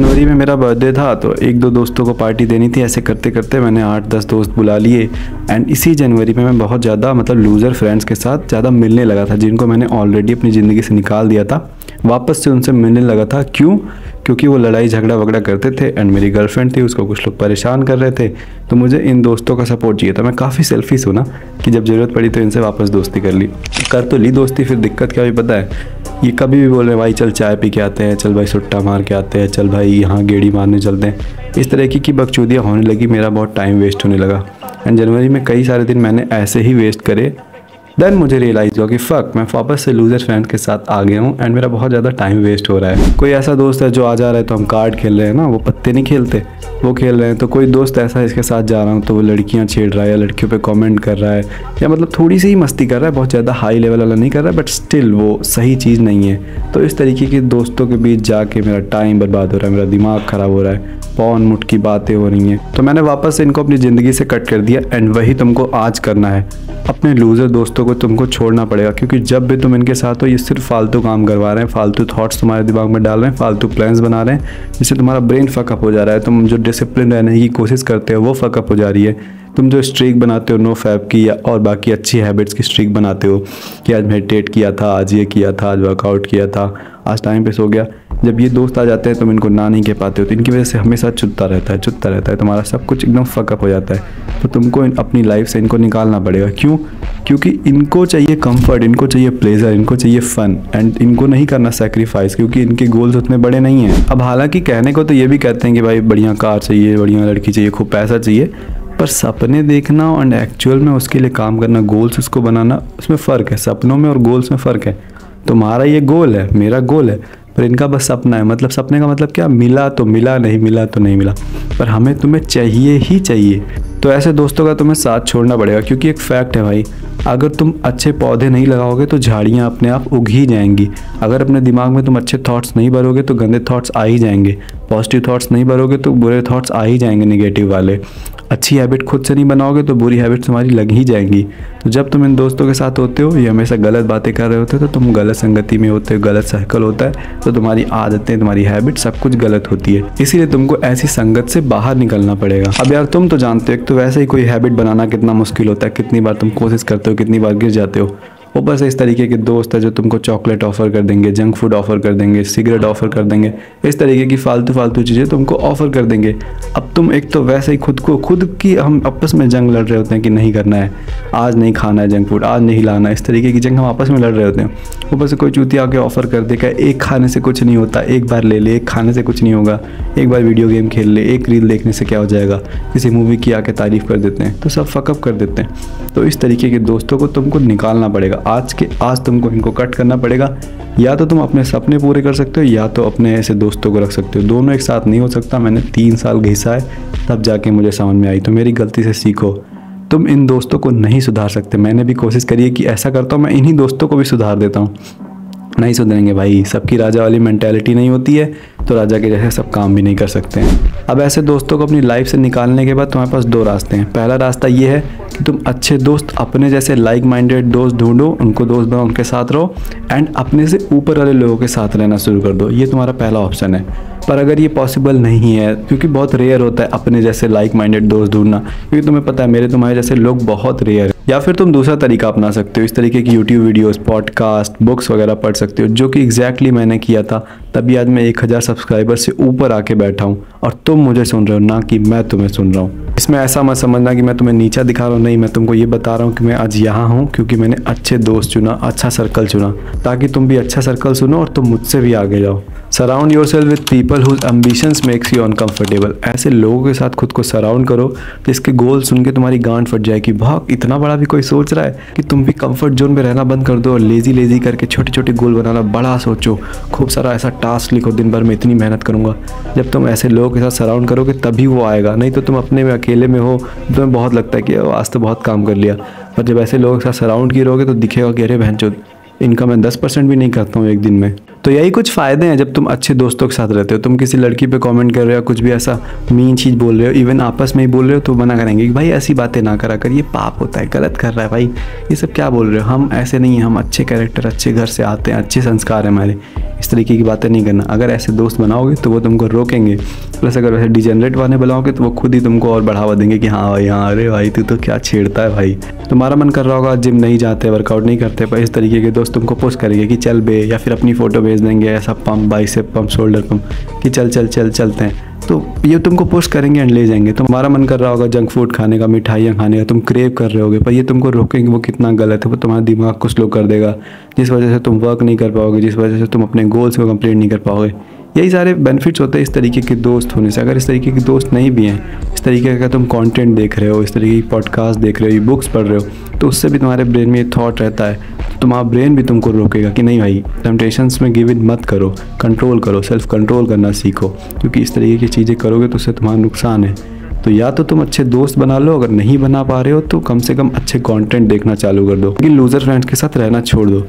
जनवरी में मेरा बर्थडे था तो एक दो दोस्तों को पार्टी देनी थी। ऐसे करते करते मैंने 8-10 दोस्त बुला लिए एंड इसी जनवरी में मैं बहुत ज़्यादा लूज़र फ्रेंड्स के साथ ज़्यादा मिलने लगा था, जिनको मैंने ऑलरेडी अपनी ज़िंदगी से निकाल दिया था। वापस से उनसे मिलने लगा था। क्यों? क्योंकि वो लड़ाई झगड़ा वगड़ा करते थे एंड मेरी गर्लफ्रेंड थी, उसको कुछ लोग परेशान कर रहे थे, तो मुझे इन दोस्तों का सपोर्ट चाहिए था। मैं काफ़ी सेल्फिश हूँ ना कि जब ज़रूरत पड़ी तो इनसे वापस दोस्ती कर ली। कर तो ली दोस्ती, फिर दिक्कत क्या हुई पता है? ये कभी भी बोल रहे भाई चल चाय पी के आते हैं, चल भाई सुट्टा मार के आते हैं, चल भाई यहाँ गेड़ी मारने चलते हैं। इस तरह की बकचोदियाँ होने लगी, मेरा बहुत टाइम वेस्ट होने लगा एंड जनवरी में कई सारे दिन मैंने ऐसे ही वेस्ट करे। देन मुझे रियलाइज़ हुआ कि फ़क, मैं वापस से लूज़र फ्रेंड्स के साथ आ गया हूँ एंड मेरा बहुत ज़्यादा टाइम वेस्ट हो रहा है। कोई ऐसा दोस्त है जो आ जा रहा है तो हम कार्ड खेल रहे हैं ना, वो पत्ते नहीं खेलते, वो खेल रहे हैं। तो कोई दोस्त ऐसा है इसके साथ जा रहा हूँ तो वो लड़कियाँ छेड़ रहा है या लड़कियों पे कमेंट कर रहा है या थोड़ी सी ही मस्ती कर रहा है, बहुत ज़्यादा हाई लेवल वाला नहीं कर रहा है, बट स्टिल वो सही चीज़ नहीं है। तो इस तरीके के दोस्तों के बीच जाके मेरा टाइम बर्बाद हो रहा है, मेरा दिमाग ख़राब हो रहा है, पौन मुठ की बातें हो रही हैं। तो मैंने वापस से इनको अपनी ज़िंदगी से कट कर दिया एंड वही तुमको आज करना है। अपने लूज़र दोस्तों को तुमको छोड़ना पड़ेगा, क्योंकि जब भी तुम इनके साथ हो ये सिर्फ फालतू काम करवा रहे हैं, फालतू थॉट्स तुम्हारे दिमाग में डाल रहे हैं, फालतू प्लान्स बना रहे हैं, जिससे तुम्हारा ब्रेन फकअप हो जा रहा है। तुम जो डिसिप्लिन रहने की कोशिश करते हो वो फकअप हो जा रही है। तुम जो स्ट्रीक बनाते हो नो फैप की या और बाकी अच्छी हैबिट्स की स्ट्रीक बनाते हो कि आज मेडिटेट किया था, आज ये किया था, आज वर्कआउट किया था, आज टाइम पे सो गया। जब ये दोस्त आ जाते हैं तुम इनको ना नहीं कह पाते हो, तो इनकी वजह से हमेशा चुदता रहता है, तुम्हारा सब कुछ एकदम फकअप हो जाता है। तो तुमको अपनी लाइफ से इनको निकालना पड़ेगा। क्यों? क्योंकि इनको चाहिए कंफर्ट, इनको चाहिए प्लेजर, इनको चाहिए फन एंड इनको नहीं करना सेक्रीफाइस, क्योंकि इनके गोल्स उतने बड़े नहीं हैं। अब हालांकि कहने को तो ये भी कहते हैं कि भाई बढ़िया कार चाहिए, बढ़िया लड़की चाहिए, खूब पैसा चाहिए, पर सपने देखना एंड एक्चुअल में उसके लिए काम करना, गोल्स उसको बनाना, उसमें फ़र्क है। सपनों में और गोल्स में फ़र्क है। तुम्हारा ये गोल है, मेरा गोल है, पर इनका बस सपना है। सपने का मतलब क्या? मिला तो मिला, नहीं मिला तो नहीं मिला, पर हमें तुम्हें चाहिए ही चाहिए। तो ऐसे दोस्तों का तुम्हें साथ छोड़ना पड़ेगा, क्योंकि एक फैक्ट है भाई, अगर तुम अच्छे पौधे नहीं लगाओगे तो झाड़ियाँ अपने आप उग ही जाएंगी। अगर अपने दिमाग में तुम अच्छे थॉट्स नहीं भरोगे तो गंदे थॉट्स आ ही जाएंगे, पॉजिटिव थॉट्स नहीं भरोगे तो बुरे थॉट्स आ ही जाएंगे, नेगेटिव वाले। अच्छी हैबिट खुद से नहीं बनाओगे तो बुरी हैबिट तुम्हारी लग ही जाएंगी। तो जब तुम इन दोस्तों के साथ होते हो, ये हमेशा गलत बातें कर रहे होते हो, तो तुम गलत संगति में होते हो, गलत सर्कल होता है, तो तुम्हारी आदतें, तुम्हारी हैबिट सब कुछ गलत होती है। इसीलिए तुमको ऐसी संगत से बाहर निकलना पड़ेगा। अब यार तुम तो जानते हो तो वैसे ही कोई हैबिट बनाना कितना मुश्किल होता है, कितनी बार तुम कोशिश करते हो, कितनी बार गिर जाते हो। ऊपर से इस तरीके के दोस्त है जो तुमको चॉकलेट ऑफ़र कर देंगे, जंक फूड ऑफ़र कर देंगे, सिगरेट ऑफ़र कर देंगे, इस तरीके की फालतू चीज़ें तुमको ऑफ़र कर देंगे। अब तुम एक तो वैसे ही खुद की हम आपस में जंग लड़ रहे होते हैं कि नहीं करना है, आज नहीं खाना है जंक फूड, आज नहीं लाना, इस तरीके की जंग हम आपस में लड़ रहे होते हैं। ऊपर से कोई चूतिया आके ऑफ़र कर देगा, एक खाने से कुछ नहीं होता, एक बार ले ले, एक खाने से कुछ नहीं होगा, एक बार वीडियो गेम खेल ले, एक रील देखने से क्या हो जाएगा, किसी मूवी की आके तारीफ़ कर देते हैं, तो सब फकअप कर देते हैं। तो इस तरीके के दोस्तों को तुमको निकालना पड़ेगा। आज तुमको इनको कट करना पड़ेगा। या तो तुम अपने सपने पूरे कर सकते हो या तो अपने ऐसे दोस्तों को रख सकते हो, दोनों एक साथ नहीं हो सकता। मैंने 3 साल घिसा है, तब जाके मुझे समझ में आई। तो मेरी गलती से सीखो, तुम इन दोस्तों को नहीं सुधार सकते। मैंने भी कोशिश करी है कि ऐसा करता हूँ मैं इन्हीं दोस्तों को भी सुधार देता हूँ, नहीं सुधरेंगे भाई। सबकी राजा वाली मेंटालिटी नहीं होती है, तो राजा के जैसे सब काम भी नहीं कर सकते हैं। अब ऐसे दोस्तों को अपनी लाइफ से निकालने के बाद तुम्हारे पास 2 रास्ते हैं। पहला रास्ता ये है कि तुम अच्छे दोस्त, अपने जैसे लाइक माइंडेड दोस्त ढूंढो, उनको दोस्त बनाओ, उनके साथ रहो एंड अपने से ऊपर वाले लोगों के साथ रहना शुरू कर दो। ये तुम्हारा पहला ऑप्शन है। पर अगर ये पॉसिबल नहीं है, क्योंकि बहुत रेयर होता है अपने जैसे लाइक माइंडेड दोस्त ढूंढना, क्योंकि तुम्हें पता है मेरे तुम्हारे जैसे लोग बहुत रेयर है। या फिर तुम दूसरा तरीका अपना सकते हो, इस तरीके की यूट्यूब वीडियोस, पॉडकास्ट, बुक्स वगैरह पढ़ सकते हो, जो कि एग्जैक्टली मैंने किया था। तभी आज मैं 1000 सब्सक्राइबर से ऊपर आके बैठा हूँ और तुम मुझे सुन रहे हो, ना कि मैं तुम्हें सुन रहा हूँ। इसमें ऐसा मत समझना कि मैं तुम्हें नीचा दिखा रहा हूँ, नहीं, मैं तुमको ये बता रहा हूँ कि मैं आज यहाँ हूँ क्योंकि मैंने अच्छे दोस्त चुना, अच्छा सर्कल चुना, ताकि तुम भी अच्छा सर्कल सुनो और तुम मुझसे भी आगे जाओ। Surround yourself with people whose ambitions makes you uncomfortable. ऐसे लोगों के साथ खुद को सराउंड करो जिसके गोल सुन के तुम्हारी गांड फट जाए कि भाग, इतना बड़ा भी कोई सोच रहा है, कि तुम भी कंफर्ट जोन में रहना बंद कर दो और लेजी करके छोटे छोटे गोल बनाना बड़ा सोचो, खूब सारा ऐसा टास्क लिखो, दिन भर में इतनी मेहनत करूँगा। जब तुम ऐसे लोगों के साथ सराउंड करोगे तभी वो आएगा, नहीं तो तुम अपने में अकेले में हो, तुम्हें बहुत लगता है कि आज तो बहुत काम कर लिया। पर जब ऐसे लोगों के साथ सराउंड किए रहोगे तो दिखेगा कि अरे बहनचोद, इनका मैं 10% भी नहीं करता हूँ एक दिन में। तो यही कुछ फ़ायदे हैं जब तुम अच्छे दोस्तों के साथ रहते हो। तुम किसी लड़की पे कमेंट कर रहे हो, कुछ भी ऐसा मीन चीज़ बोल रहे हो, इवन आपस में ही बोल रहे हो, तो मना करेंगे कि भाई ऐसी बातें ना करा कर, ये पाप होता है, गलत कर रहा है भाई, ये सब क्या बोल रहे हो, हम ऐसे नहीं हैं, हम अच्छे कैरेक्टर, अच्छे घर से आते हैं, अच्छे संस्कार हैं हमारे, इस तरीके की बातें नहीं करना। अगर ऐसे दोस्त बनाओगे तो वो तुमको रोकेंगे, प्लस अगर वैसे डिजेनरेट वाले बनाओगे तो वो खुद ही तुमको और बढ़ावा देंगे कि हाँ भाई, हाँ अरे भाई तू तो क्या छेड़ता है भाई। तुम्हारा मन कर रहा होगा जिम नहीं जाते, वर्कआउट नहीं करते, पर इस तरीके के दोस्त तुमको पुश करेंगे कि चल बे, या फिर अपनी फ़ोटो भेज देंगे ऐसा pump, bicep pump, shoulder pump कि चल चल चल चलते हैं, तो ये तुमको पुश करेंगे एंड ले जाएंगे। तुम्हारा मन कर रहा होगा जंक फूड खाने का, मिठाइयाँ खाने का, तुम क्रेव कर रहे होगे, पर ये तुमको रोकेंगे, वो कितना गलत है, वो तुम्हारा दिमाग को स्लो कर देगा, जिस वजह से तुम वर्क नहीं कर पाओगे, जिस वजह से तुम अपने गोल्स को कंप्लीट नहीं कर पाओगे। यही सारे बेनिफिट्स होते हैं इस तरीके के दोस्त होने से। अगर इस तरीके के दोस्त नहीं भी हैं, इस तरीके का तुम कंटेंट देख रहे हो, इस तरीके की पॉडकास्ट देख रहे हो, बुक्स पढ़ रहे हो, तो उससे भी तुम्हारे ब्रेन में ये थॉट रहता है, तो तुम्हारा ब्रेन भी तुमको रोकेगा कि नहीं भाई, टेम्पटेशंस में गिव इन मत करो, कंट्रोल करो, सेल्फ कंट्रोल करना सीखो, क्योंकि इस तरीके की चीज़ें करोगे तो उससे तुम्हारा नुकसान है। तो या तो तुम अच्छे दोस्त बना लो, अगर नहीं बना पा रहे हो तो कम से कम अच्छे कंटेंट देखना चालू कर दो, लेकिन लूज़र फ्रेंड्स के साथ रहना छोड़ दो।